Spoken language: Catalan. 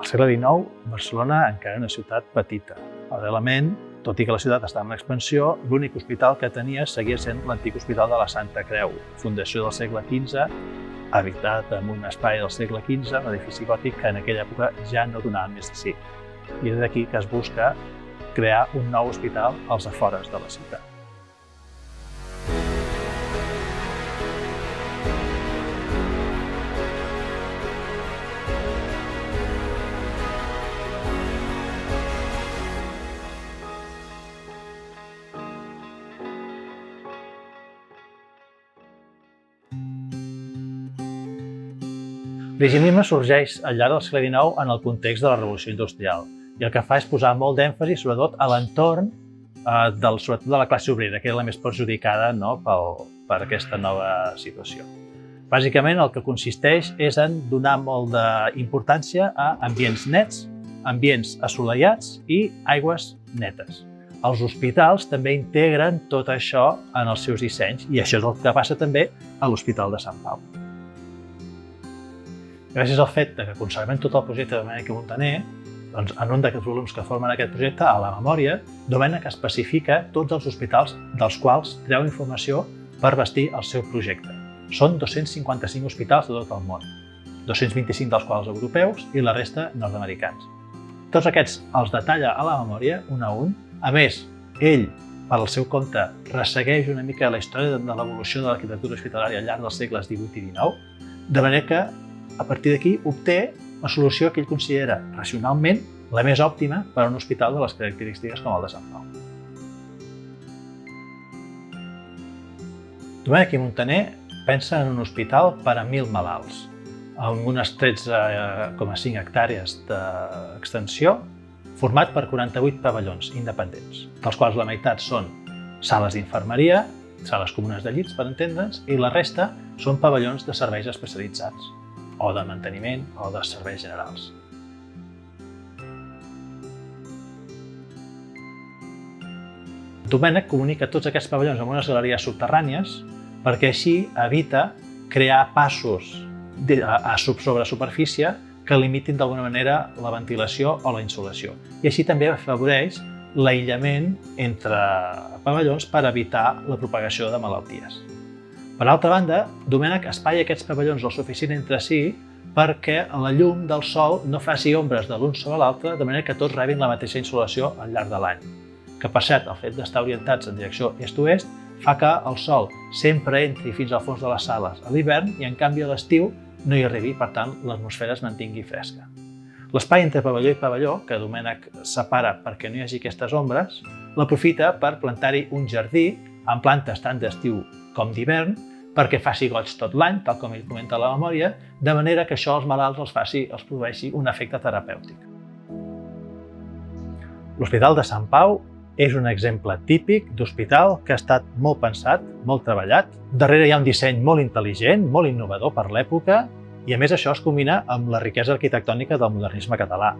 segle XIX, Barcelona encara era una ciutat petita. Paral·lelament, tot i que la ciutat estava en expansió, l'únic hospital que tenia seguia sent l'antic Hospital de la Santa Creu, fundació del segle XV, habitat en un espai del segle XV, un edifici gòtic que en aquella època ja no donava més de si. I és d'aquí que es busca crear un nou hospital als afores de la ciutat. L'higienisme sorgeix al llarg del segle XIX en el context de la Revolució Industrial i el que fa és posar molt d'èmfasi sobretot a l'entorn sobretot de la classe obrera, que era la més perjudicada per aquesta nova situació. Bàsicament el que consisteix és en donar molt d'importància a ambients nets, ambients assolellats i aigües netes. Els hospitals també integren tot això en els seus dissenys i això és el que passa també a l'Hospital de Sant Pau. Gràcies al fet que conservem tot el projecte de Domènech i Muntaner, en un d'aquests volums que formen aquest projecte, a la memòria, Domènech especifica tots els hospitals dels quals treu informació per bastir el seu projecte. Són 255 hospitals de tot el món, 225 dels quals europeus i la resta nord-americans. Tots aquests els detalla a la memòria, un a un. A més, ell, per al seu compte, ressegueix una mica la història de l'evolució de l'arquitectura hospitalària al llarg dels segles XVIII i XIX, de manera que a partir d'aquí obté la solució que ell considera racionalment la més òptima per a un hospital de les característiques com el de Sant Pau. Domènech i Muntaner pensa en un hospital per a 1.000 malalts, amb unes 13,5 hectàrees d'extensió, format per 48 pavellons independents, dels quals la meitat són sales d'infermeria, sales comunes de llits, per entendre'ns, i la resta són pavellons de serveis especialitzats, o de manteniment o de serveis generals. Domènech comunica tots aquests pavellons amb unes galeries subterrànies perquè així evita crear passos sobre superfície que limitin d'alguna manera la ventilació o la insolació. I així també afavoreix l'aïllament entre pavellons per evitar la propagació de malalties. Per altra banda, Domènech espatlla aquests pavellons el suficient entre si perquè la llum del sol no faci ombres de l'un sobre l'altre, de manera que tots rebin la mateixa insolació al llarg de l'any. Que, per cert, el fet d'estar orientats en direcció est-oest fa que el sol sempre entri fins al fons de les sales a l'hivern i, en canvi, a l'estiu no hi arribi, per tant, l'atmosfera es mantingui fresca. L'espai entre pavelló i pavelló, que Domènech separa perquè no hi hagi aquestes ombres, l'aprofita per plantar-hi un jardí amb plantes tant d'estiu com d'hivern, perquè faci goig tot l'any, tal com ell comenta a la memòria, de manera que això als malalts els produeixi un efecte terapèutic. L'Hospital de Sant Pau és un exemple típic d'hospital que ha estat molt pensat, molt treballat. Darrere hi ha un disseny molt intel·ligent, molt innovador per l'època, i a més això es combina amb la riquesa arquitectònica del modernisme català.